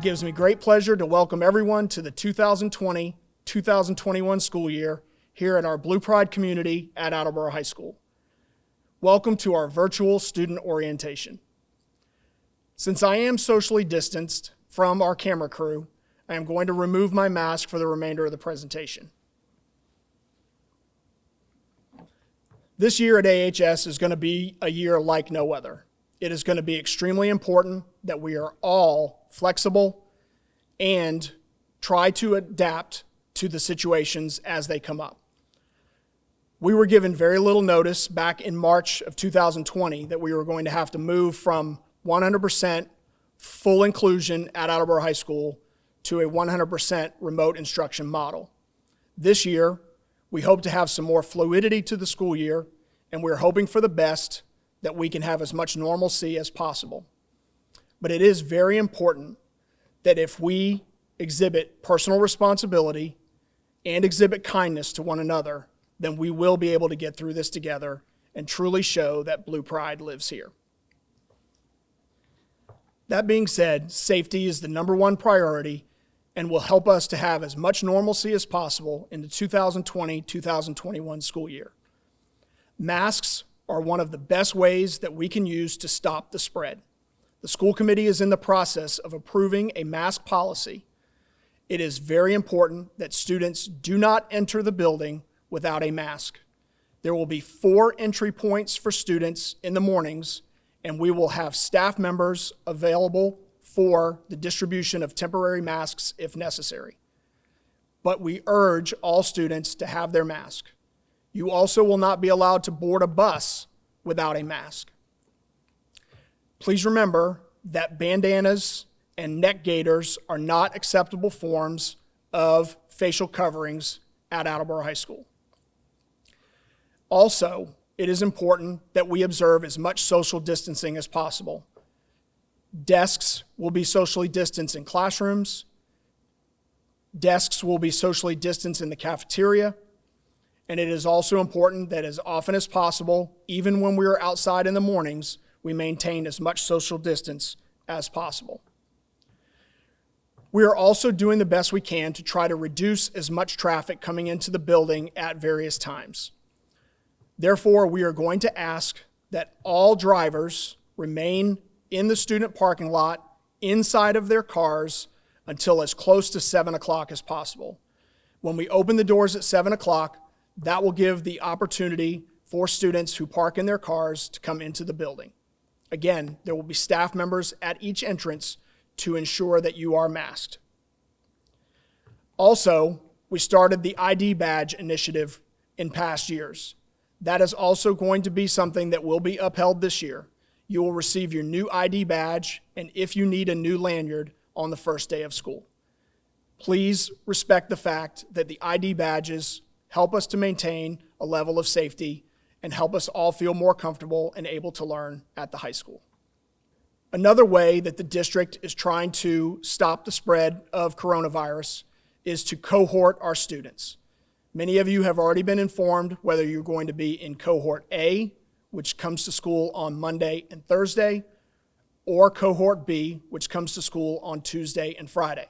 It gives me great pleasure to welcome everyone to the 2020-2021 school year here at our Blue Pride community at Attleboro High School. Welcome to our virtual student orientation. Since I am socially distanced from our camera crew, I am going to remove my mask for the remainder of the presentation. This year at AHS is going to be a year like no other. It is going to be extremely important that we are all flexible and try to adapt to the situations as they come up. We were given very little notice back in March of 2020 that we were going to have to move from 100% full inclusion at Attleboro High School to a 100% remote instruction model. This year, we hope to have some more fluidity to the school year, and we're hoping for the best that we can have as much normalcy as possible. But it is very important that if we exhibit personal responsibility and exhibit kindness to one another, then we will be able to get through this together and truly show that Blue Pride lives here. That being said, safety is the #1 priority and will help us to have as much normalcy as possible in the 2020-2021 school year. Masks are one of the best ways that we can use to stop the spread. The school committee is in the process of approving a mask policy. It is very important that students do not enter the building without a mask. There will be 4 entry points for students in the mornings, and we will have staff members available for the distribution of temporary masks if necessary. But we urge all students to have their mask. You also will not be allowed to board a bus without a mask. Please remember that bandanas and neck gaiters are not acceptable forms of facial coverings at Attleboro High School. Also, it is important that we observe as much social distancing as possible. Desks will be socially distanced in classrooms. Desks will be socially distanced in the cafeteria. And it is also important that as often as possible, even when we are outside in the mornings, we maintain as much social distance as possible. We are also doing the best we can to try to reduce as much traffic coming into the building at various times. Therefore, we are going to ask that all drivers remain in the student parking lot inside of their cars until as close to 7 o'clock as possible. When we open the doors at 7 o'clock, that will give the opportunity for students who park in their cars to come into the building. Again, there will be staff members at each entrance to ensure that you are masked. Also, we started the ID badge initiative in past years. That is also going to be something that will be upheld this year. You will receive your new ID badge, and if you need a new lanyard, on the first day of school. Please respect the fact that the ID badges help us to maintain a level of safety and help us all feel more comfortable and able to learn at the high school. Another way that the district is trying to stop the spread of coronavirus is to cohort our students. Many of you have already been informed whether you're going to be in Cohort A, which comes to school on Monday and Thursday, or Cohort B, which comes to school on Tuesday and Friday.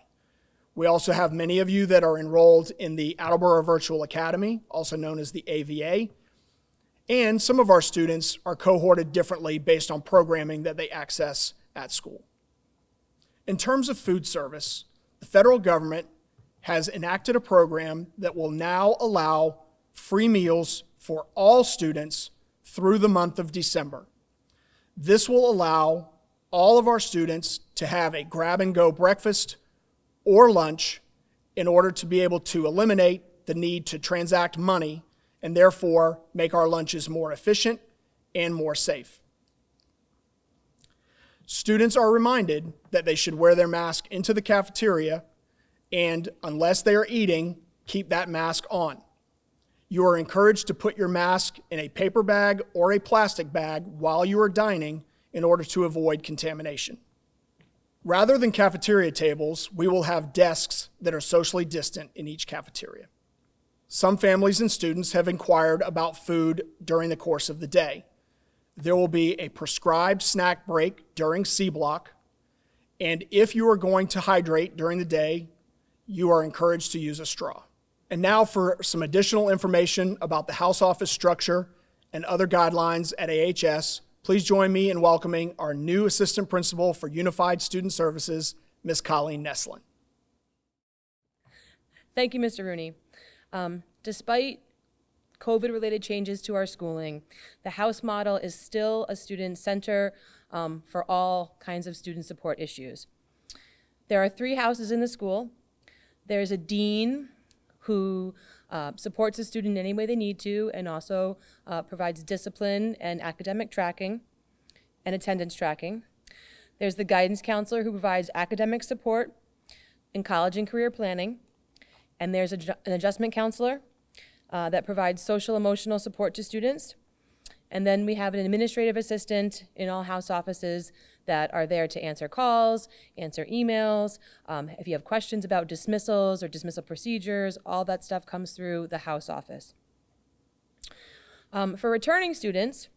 We also have many of you that are enrolled in the Attleboro Virtual Academy, also known as the AVA, and some of our students are cohorted differently based on programming that they access at school. In terms of food service, the federal government has enacted a program that will now allow free meals for all students through the month of December. This will allow all of our students to have a grab-and-go breakfast or lunch in order to be able to eliminate the need to transact money and therefore make our lunches more efficient and more safe. Students are reminded that they should wear their mask into the cafeteria, and unless they are eating, keep that mask on. You are encouraged to put your mask in a paper bag or a plastic bag while you are dining in order to avoid contamination. Rather than cafeteria tables, we will have desks that are socially distant in each cafeteria. Some families and students have inquired about food during the course of the day. There will be a prescribed snack break during C block, And if you are going to hydrate during the day, you are encouraged to use a straw. And now for some additional information about the house office structure and other guidelines at AHS, please join me in welcoming our new Assistant Principal for Unified Student Services, Ms. Colleen Neslin. Thank you, Mr. Rooney. Despite COVID-related changes to our schooling, the house model is still a student center for all kinds of student support issues. There are 3 houses in the school. There's a dean who supports a student any way they need to and also provides discipline and academic tracking and attendance tracking. There's the guidance counselor who provides academic support in college and career planning. And there's an adjustment counselor that provides social emotional support to students. And then we have an administrative assistant in all house offices that are there to answer calls, answer emails. If you have questions about dismissals or dismissal procedures, all that stuff comes through the house office. For returning students,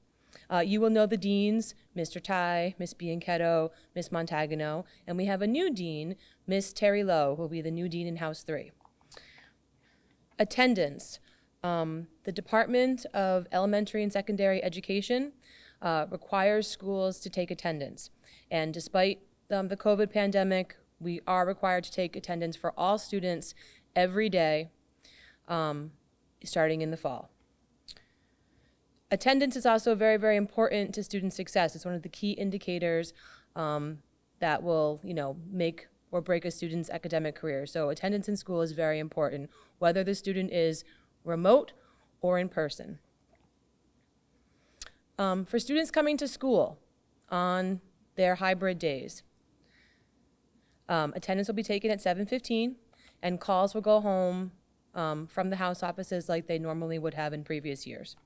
you will know the deans, Mr. Tai, Ms. Bianchetto, Ms. Montagano, and we have a new dean, Ms. Terry Lowe, who will be the new dean in House 3. Attendance. The Department of Elementary and Secondary Education requires schools to take attendance. And despite the COVID pandemic, we are required to take attendance for all students every day, starting in the fall. Attendance is also very, very important to student success. It's one of the key indicators that will, make or break a student's academic career. So attendance in school is very important, whether the student is remote or in person. For students coming to school on their hybrid days, attendance will be taken at 7:15 and calls will go home from the house offices like they normally would have in previous years.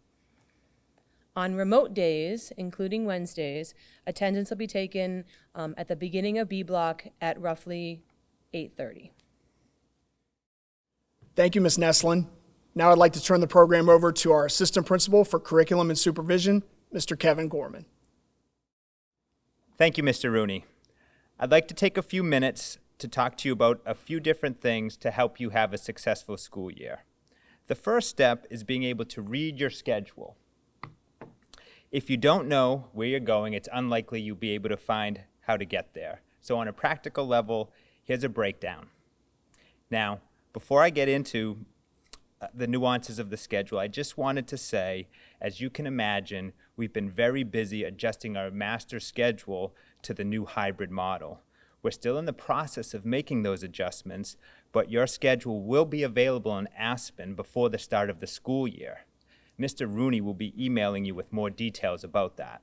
On remote days, including Wednesdays, attendance will be taken at the beginning of B block at roughly 8:30. Thank you, Ms. Neslin. Now I'd like to turn the program over to our Assistant Principal for Curriculum and Supervision, Mr. Kevin Gorman. Thank you, Mr. Rooney. I'd like to take a few minutes to talk to you about a few different things to help you have a successful school year. The first step is being able to read your schedule. If you don't know where you're going, it's unlikely you'll be able to find how to get there. So on a practical level, here's a breakdown. Now, before I get into the nuances of the schedule, I just wanted to say, as you can imagine, we've been very busy adjusting our master schedule to the new hybrid model. We're still in the process of making those adjustments, but your schedule will be available in Aspen before the start of the school year. Mr. Rooney will be emailing you with more details about that.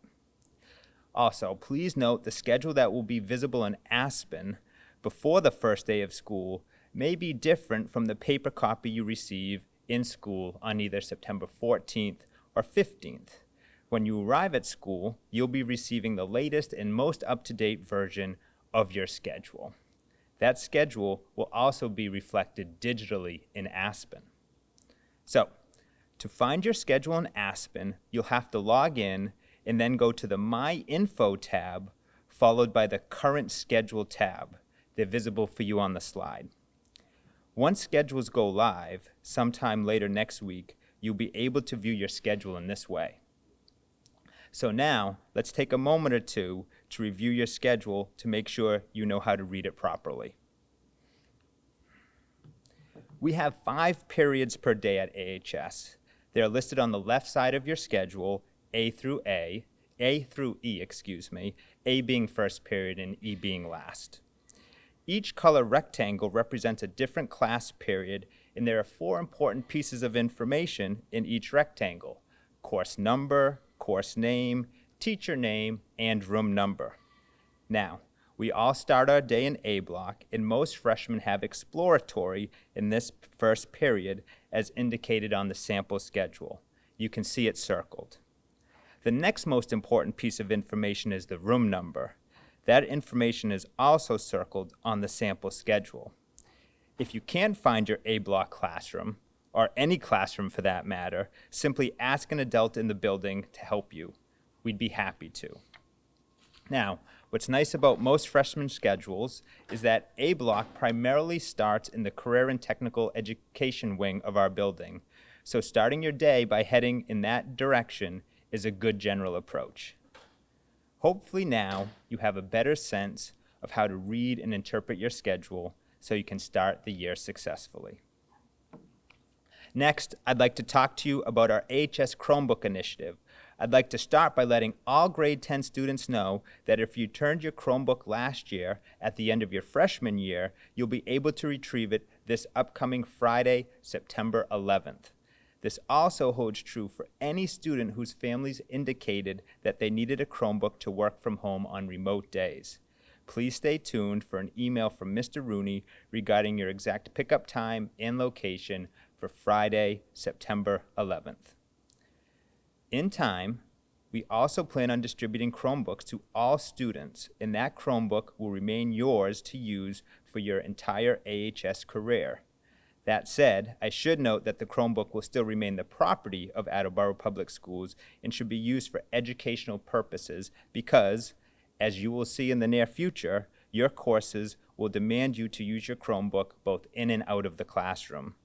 Also, please note the schedule that will be visible in Aspen before the first day of school may be different from the paper copy you receive in school on either September 14th or 15th. When you arrive at school, you'll be receiving the latest and most up-to-date version of your schedule. That schedule will also be reflected digitally in Aspen. So, to find your schedule in Aspen, you'll have to log in and then go to the My Info tab, followed by the Current Schedule tab. They're visible for you on the slide. Once schedules go live, sometime later next week, you'll be able to view your schedule in this way. So now, let's take a moment or two to review your schedule to make sure you know how to read it properly. We have 5 periods per day at AHS. They're listed on the left side of your schedule, A through E, A being first period and E being last. Each color rectangle represents a different class period, and there are 4 important pieces of information in each rectangle: course number, course name, teacher name, and room number. Now, we all start our day in A block, and most freshmen have exploratory in this first period as indicated on the sample schedule. You can see it circled. The next most important piece of information is the room number. That information is also circled on the sample schedule. If you can't find your A block classroom, or any classroom for that matter, simply ask an adult in the building to help you. We'd be happy to. Now, What's nice about most freshman schedules is that A block primarily starts in the career and technical education wing of our building. So starting your day by heading in that direction is a good general approach. Hopefully now you have a better sense of how to read and interpret your schedule so you can start the year successfully. Next, I'd like to talk to you about our AHS Chromebook initiative. I'd like to start by letting all grade 10 students know that if you turned your Chromebook last year at the end of your freshman year, you'll be able to retrieve it this upcoming Friday, September 11th. This also holds true for any student whose families indicated that they needed a Chromebook to work from home on remote days. Please stay tuned for an email from Mr. Rooney regarding your exact pickup time and location for Friday, September 11th. In time, we also plan on distributing Chromebooks to all students, and that Chromebook will remain yours to use for your entire AHS career. That said, I should note that the Chromebook will still remain the property of Attleboro Public Schools and should be used for educational purposes because, as you will see in the near future, your courses will demand you to use your Chromebook both in and out of the classroom.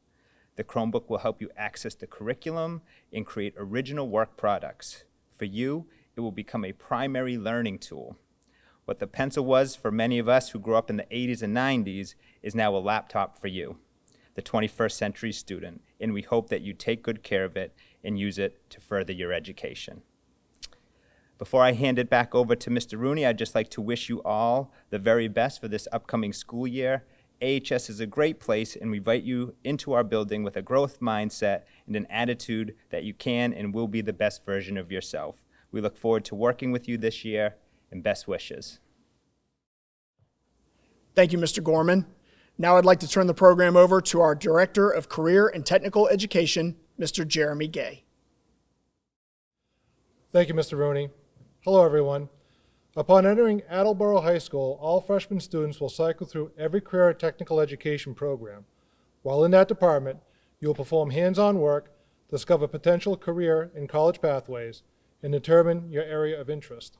The Chromebook will help you access the curriculum and create original work products. For you, it will become a primary learning tool. What the pencil was for many of us who grew up in the 80s and 90s is now a laptop for you, the 21st century student, and we hope that you take good care of it and use it to further your education. Before I hand it back over to Mr. Rooney, I'd just like to wish you all the very best for this upcoming school year. AHS is a great place, and we invite you into our building with a growth mindset and an attitude that you can and will be the best version of yourself. We look forward to working with you this year, and best wishes. Thank you, Mr. Gorman. Now I'd like to turn the program over to our Director of Career and Technical Education, Mr. Jeremy Gay. Thank you, Mr. Rooney. Hello, everyone. Upon entering Attleboro High School, all freshman students will cycle through every career and technical education program. While in that department, you will perform hands-on work, discover potential career and college pathways, and determine your area of interest.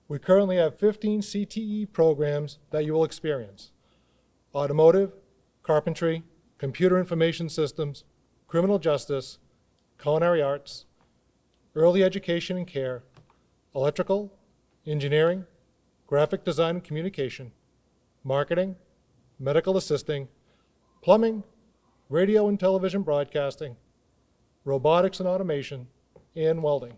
We currently have 15 CTE programs that you will experience: automotive, carpentry, computer information systems, criminal justice, culinary arts, early education and care, electrical, engineering, graphic design and communication, marketing, medical assisting, plumbing, radio and television broadcasting, robotics and automation, and welding.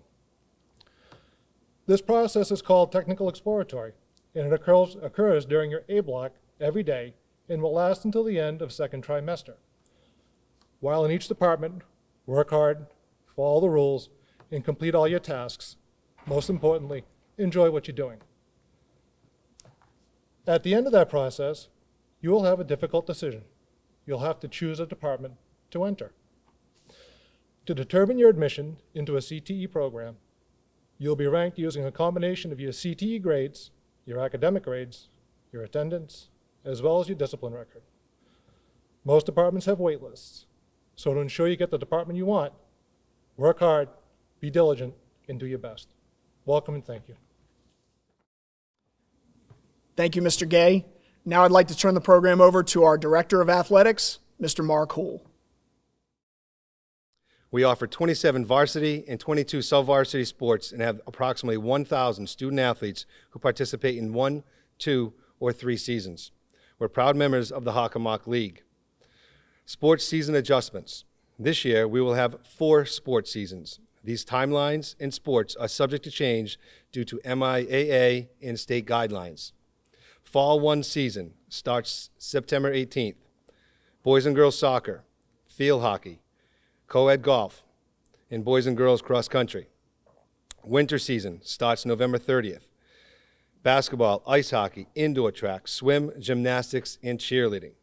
This process is called technical exploratory, and it occurs during your A block every day and will last until the end of second trimester. While in each department, work hard, follow the rules, and complete all your tasks. Most importantly, enjoy what you're doing. At the end of that process, you will have a difficult decision. You'll have to choose a department to enter. To determine your admission into a CTE program, you'll be ranked using a combination of your CTE grades, your academic grades, your attendance, as well as your discipline record. Most departments have wait lists, so to ensure you get the department you want, work hard, be diligent, and do your best. Welcome and thank you. Thank you, Mr. Gay. Now I'd like to turn the program over to our Director of Athletics, Mr. Mark Houle. We offer 27 varsity and 22 sub-varsity sports and have approximately 1,000 student athletes who participate in 1, 2, or 3 seasons. We're proud members of the Hockomock League. Sports season adjustments. This year, we will have 4 sports seasons. These timelines and sports are subject to change due to MIAA and state guidelines. Fall 1 season starts September 18th. Boys and girls soccer, field hockey, co-ed golf, and boys and girls cross country. Winter season starts November 30th. Basketball, ice hockey, indoor track, swim, gymnastics, and cheerleading.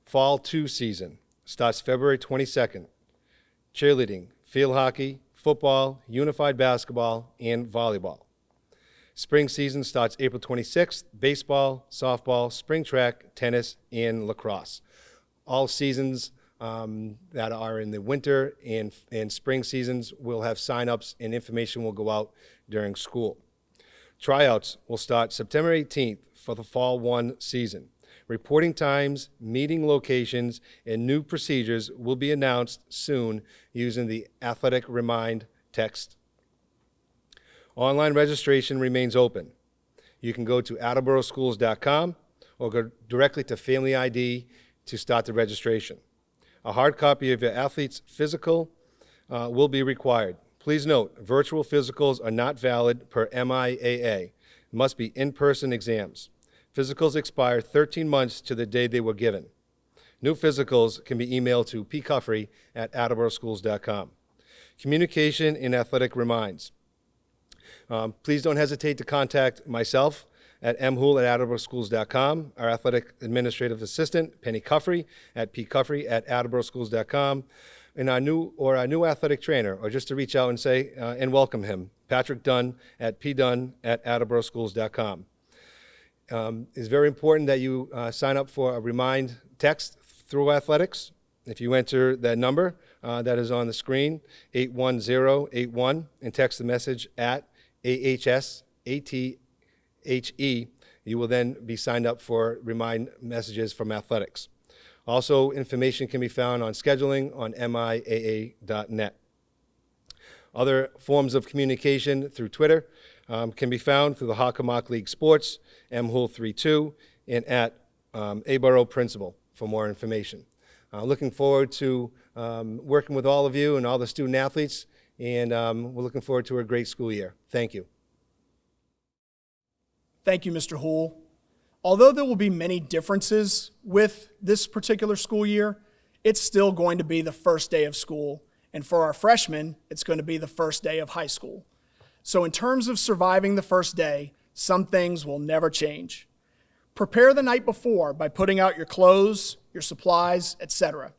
Fall 2 season starts February 22nd. Cheerleading, field hockey, football, unified basketball, and volleyball. Spring season starts April 26th, baseball, softball, spring track, tennis, and lacrosse. All seasons that are in the winter and spring seasons will have sign-ups and information will go out during school. Tryouts will start September 18th for the Fall 1 season. Reporting times, meeting locations, and new procedures will be announced soon using the Athletic Remind text. Online registration remains open. You can go to attleborschools.com or go directly to Family ID to start the registration. A hard copy of your athlete's physical will be required. Please note, virtual physicals are not valid per MIAA. It must be in-person exams. Physicals expire 13 months to the day they were given. New physicals can be emailed to pcuffrey@attleborschools.com. Communication in athletic reminds. Please don't hesitate to contact myself at mhool@attleborschools.com, our athletic administrative assistant, Penny Cuffrey, at pcuffrey@attleborschools.com, and our new athletic trainer, or just to reach out and say and welcome him, Patrick Dunn at pdunn@attleborschools.com. It's very important that you sign up for a Remind text through athletics. If you enter that number that is on the screen, 81081, and text the message at AHSATHE, you will then be signed up for Remind messages from athletics. Also, information can be found on scheduling on MIAA.net. Other forms of communication through Twitter can be found through the Hockomock League Sports, mhool32, and at Attleboro Principal for more information. Looking forward to working with all of you and all the student athletes, and we're looking forward to a great school year. Thank you. Thank you, Mr. Hool. Although there will be many differences with this particular school year, it's still going to be the first day of school. And for our freshmen, it's going to be the first day of high school. So in terms of surviving the first day, some things will never change. Prepare the night before by putting out your clothes, your supplies, etc.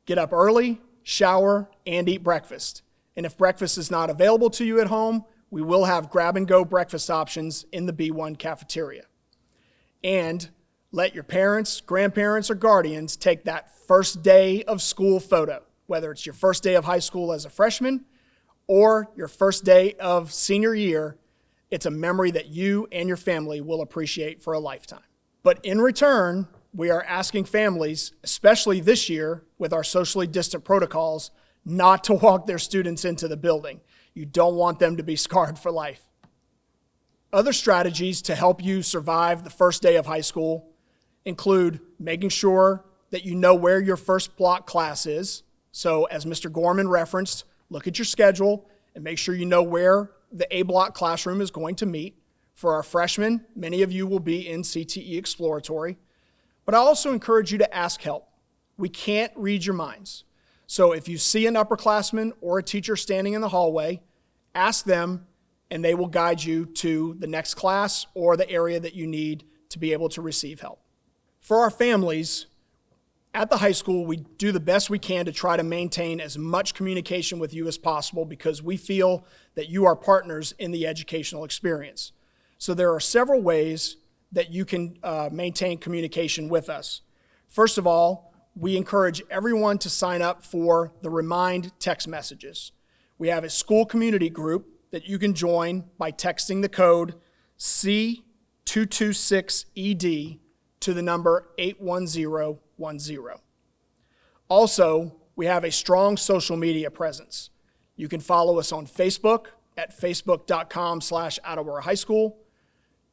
Get up early, shower, and eat breakfast. And if breakfast is not available to you at home, we will have grab-and-go breakfast options in the B1 cafeteria. And let your parents, grandparents, or guardians take that first day of school photo, whether it's your first day of high school as a freshman or your first day of senior year. It's a memory that you and your family will appreciate for a lifetime. But in return, we are asking families, especially this year with our socially distant protocols, not to walk their students into the building. You don't want them to be scarred for life. Other strategies to help you survive the first day of high school include making sure that you know where your first block class is. So as Mr. Gorman referenced, look at your schedule and make sure you know where the A block classroom is going to meet. For our freshmen, many of you will be in CTE Exploratory. But I also encourage you to ask help. We can't read your minds. So if you see an upperclassman or a teacher standing in the hallway, ask them and they will guide you to the next class or the area that you need to be able to receive help. For our families, at the high school, we do the best we can to try to maintain as much communication with you as possible because we feel that you are partners in the educational experience. So there are several ways that you can maintain communication with us. First of all, we encourage everyone to sign up for the Remind text messages. We have a school community group that you can join by texting the code C226ED to the number 81010. Also, we have a strong social media presence. You can follow us on Facebook at facebook.com/Attleboro High School,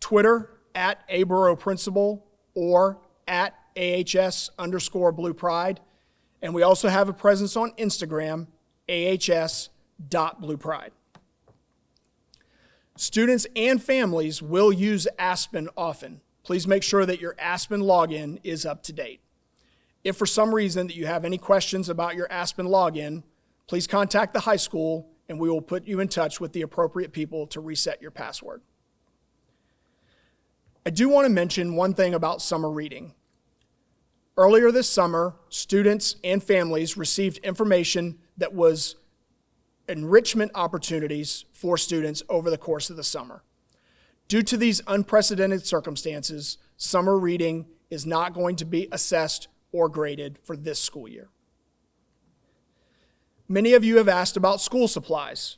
Twitter at Attleboro Principal, or at AHS_Blue Pride. And we also have a presence on Instagram, AHS.BluePride. Students and families will use Aspen often. Please make sure that your Aspen login is up to date. If for some reason that you have any questions about your Aspen login, please contact the high school and we will put you in touch with the appropriate people to reset your password. I do want to mention one thing about summer reading. Earlier this summer, students and families received information that was enrichment opportunities for students over the course of the summer. Due to these unprecedented circumstances, summer reading is not going to be assessed or graded for this school year. Many of you have asked about school supplies.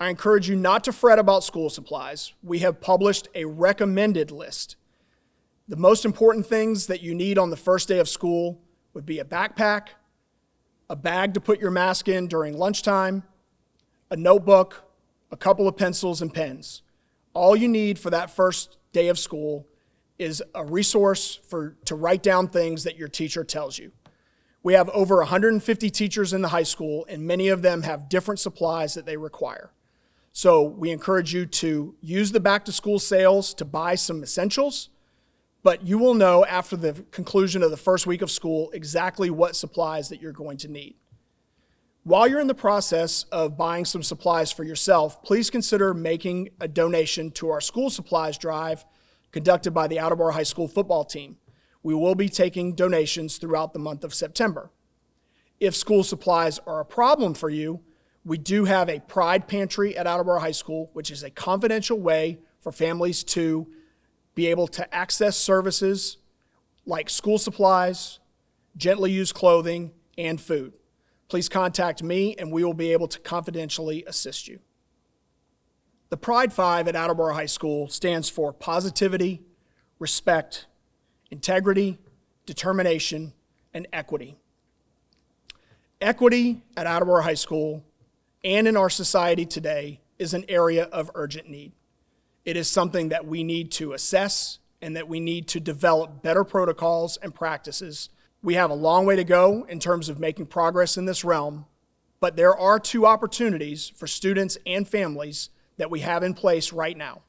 I encourage you not to fret about school supplies. We have published a recommended list. The most important things that you need on the first day of school would be a backpack, a bag to put your mask in during lunchtime, a notebook, a couple of pencils and pens. All you need for that first day of school is a resource to write down things that your teacher tells you. We have over 150 teachers in the high school, and many of them have different supplies that they require. So we encourage you to use the back-to-school sales to buy some essentials, but you will know after the conclusion of the first week of school exactly what supplies that you're going to need. While you're in the process of buying some supplies for yourself, please consider making a donation to our school supplies drive conducted by the Attleboro High School football team. We will be taking donations throughout the month of September. If school supplies are a problem for you, we do have a Pride Pantry at Attleboro High School, which is a confidential way for families to be able to access services like school supplies, gently used clothing, and food. Please contact me and we will be able to confidentially assist you. The Pride 5 at Attleboro High School stands for positivity, respect, integrity, determination, and equity. Equity at Attleboro High School and in our society today is an area of urgent need. It is something that we need to assess and that we need to develop better protocols and practices. We have a long way to go in terms of making progress in this realm, but there are two opportunities for students and families that we have in place right now.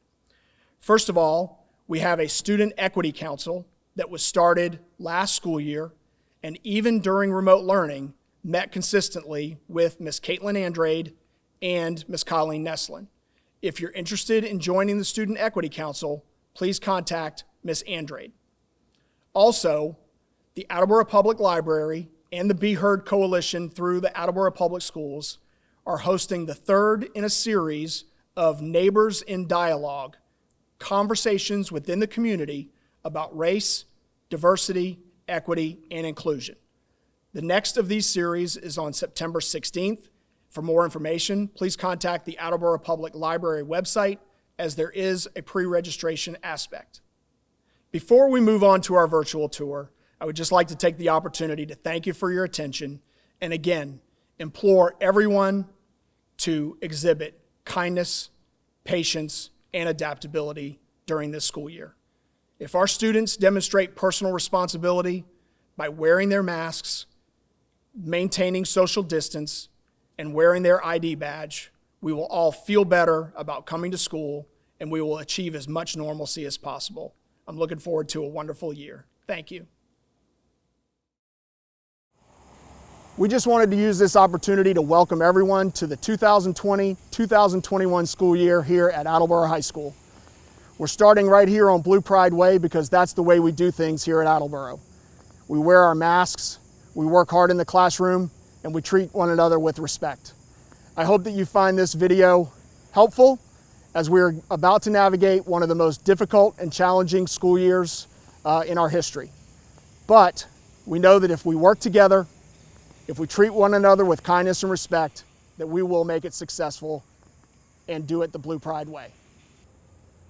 First of all, we have a Student Equity Council that was started last school year and even during remote learning met consistently with Ms. Caitlin Andrade and Ms. Colleen Neslin. If you're interested in joining the Student Equity Council, please contact Ms. Andrade. Also, the Attleboro Public Library and the Be Heard Coalition through the Attleboro Public Schools are hosting the third in a series of Neighbors in Dialogue, conversations within the community about race, diversity, equity, and inclusion. The next of these series is on September 16th. For more information, please contact the Attleboro Public Library website, as there is a pre-registration aspect. Before we move on to our virtual tour, I would just like to take the opportunity to thank you for your attention and again, implore everyone to exhibit kindness, patience, and adaptability during this school year. If our students demonstrate personal responsibility by wearing their masks, maintaining social distance, and wearing their ID badge, we will all feel better about coming to school and we will achieve as much normalcy as possible. I'm looking forward to a wonderful year. Thank you. We just wanted to use this opportunity to welcome everyone to the 2020-2021 school year here at Attleboro High School. We're starting right here on Blue Pride Way because that's the way we do things here at Attleboro. We wear our masks, we work hard in the classroom, and we treat one another with respect. I hope that you find this video helpful as we're about to navigate one of the most difficult and challenging school years in our history. But we know that if we work together, if we treat one another with kindness and respect, that we will make it successful and do it the Blue Pride way.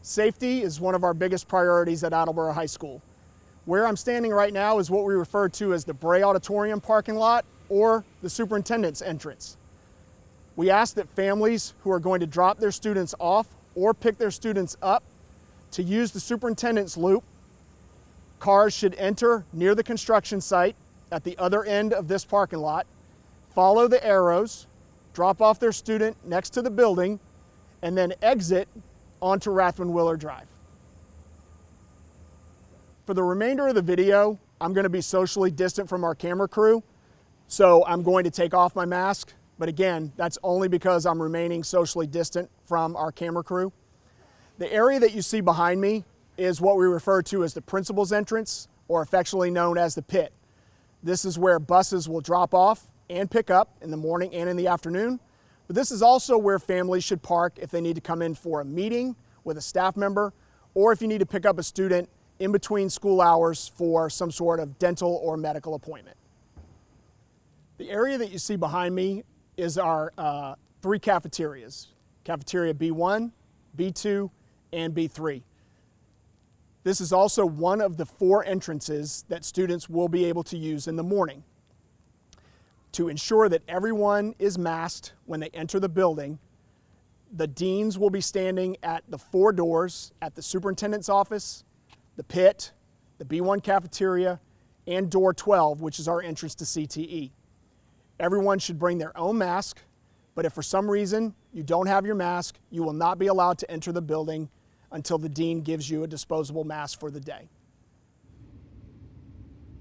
Safety is one of our biggest priorities at Attleboro High School. Where I'm standing right now is what we refer to as the Bray Auditorium parking lot or the superintendent's entrance. We ask that families who are going to drop their students off or pick their students up to use the superintendent's loop. Cars should enter near the construction site at the other end of this parking lot, follow the arrows, drop off their student next to the building, and then exit onto Rathbun-Willer Drive. For the remainder of the video, I'm going to be socially distant from our camera crew, so I'm going to take off my mask, but again, that's only because I'm remaining socially distant from our camera crew. The area that you see behind me is what we refer to as the principal's entrance, or affectionately known as the pit. This is where buses will drop off and pick up in the morning and in the afternoon. But this is also where families should park if they need to come in for a meeting with a staff member, or if you need to pick up a student in between school hours for some sort of dental or medical appointment. The area that you see behind me is our 3 cafeterias. cafeteria B1, B2, and B3. This is also one of the 4 entrances that students will be able to use in the morning. To ensure that everyone is masked when they enter the building, the deans will be standing at the 4 doors at the superintendent's office, the pit, the B1 cafeteria, and door 12, which is our entrance to CTE. Everyone should bring their own mask, but if for some reason you don't have your mask, you will not be allowed to enter the building until the dean gives you a disposable mask for the day.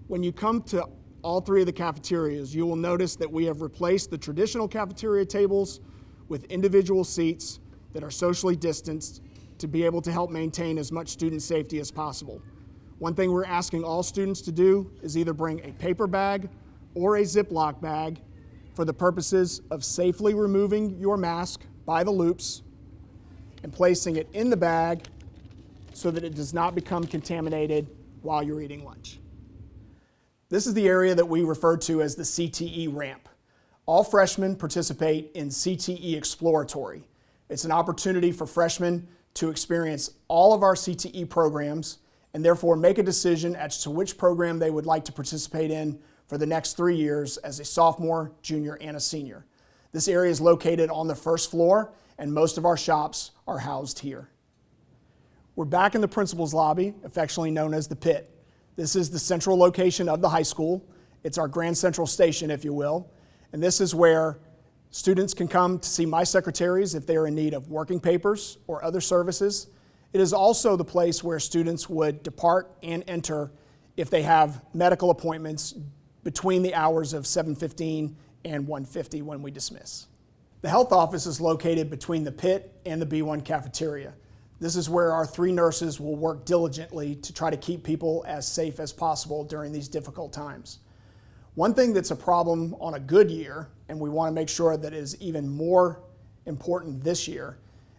When you come to all 3 of the cafeterias, you will notice that we have replaced the traditional cafeteria tables with individual seats that are socially distanced to be able to help maintain as much student safety as possible. One thing we're asking all students to do is either bring a paper bag or a Ziploc bag for the purposes of safely removing your mask by the loops and placing it in the bag so that it does not become contaminated while you're eating lunch. This is the area that we refer to as the CTE ramp. All freshmen participate in CTE Exploratory. It's an opportunity for freshmen to experience all of our CTE programs and therefore make a decision as to which program they would like to participate in for the next 3 years as a sophomore, junior, and a senior. This area is located on the first floor, and most of our shops are housed here. We're back in the principal's lobby, affectionately known as the pit. This is the central location of the high school. It's our Grand Central Station, if you will. And this is where students can come to see my secretaries if they are in need of working papers or other services. It is also the place where students would depart and enter if they have medical appointments between the hours of 7:15 and 1:50 when we dismiss. The health office is located between the pit and the B1 cafeteria. This is where our 3 nurses will work diligently to try to keep people as safe as possible during these difficult times. One thing that's a problem on a good year, and we want to make sure that is even more important this year,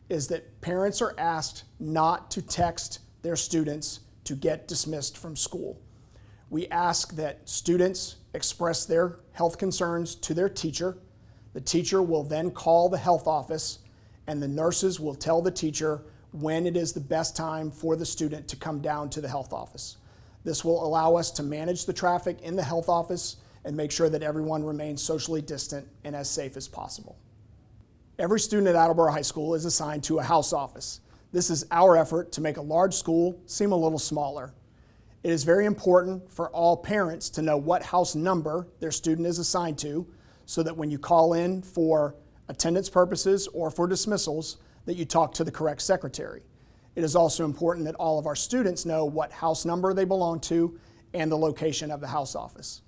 is that parents are asked not to text their students to get dismissed from school. We ask that students express their health concerns to their teacher. The teacher will then call the health office, and the nurses will tell the teacher when it is the best time for the student to come down to the health office. This will allow us to manage the traffic in the health office and make sure that everyone remains socially distant and as safe as possible. Every student at Attleboro High School is assigned to a house office. This is our effort to make a large school seem a little smaller. It is very important for all parents to know what house number their student is assigned to, so that when you call in for attendance purposes or for dismissals, that you talk to the correct secretary. It is also important that all of our students know what house number they belong to and the location of the house office.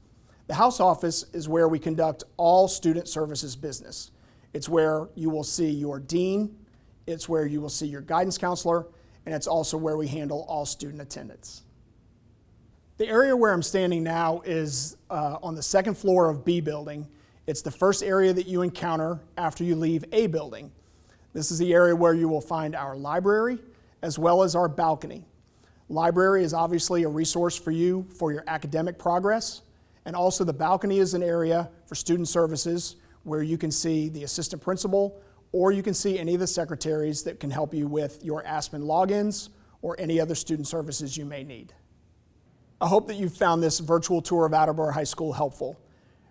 The house office is where we conduct all student services business. It's where you will see your dean, it's where you will see your guidance counselor, and it's also where we handle all student attendance. The area where I'm standing now is on the 2nd floor of B building. It's the first area that you encounter after you leave A building. This is the area where you will find our library as well as our balcony. Library is obviously a resource for you for your academic progress, and also the balcony is an area for student services where you can see the assistant principal or you can see any of the secretaries that can help you with your Aspen logins or any other student services you may need. I hope that you've found this virtual tour of Attleboro High School helpful.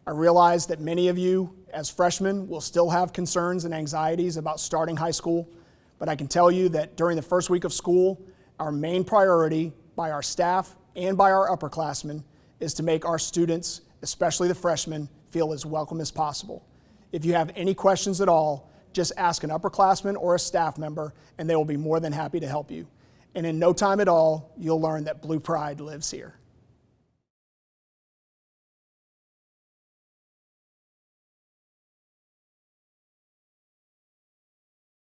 I realize that many of you, as freshmen, will still have concerns and anxieties about starting high school, but I can tell you that during the first week of school, our main priority by our staff and by our upperclassmen is to make our students, especially the freshmen, feel as welcome as possible. If you have any questions at all, just ask an upperclassman or a staff member, and they will be more than happy to help you. And in no time at all, you'll learn that Blue Pride lives here.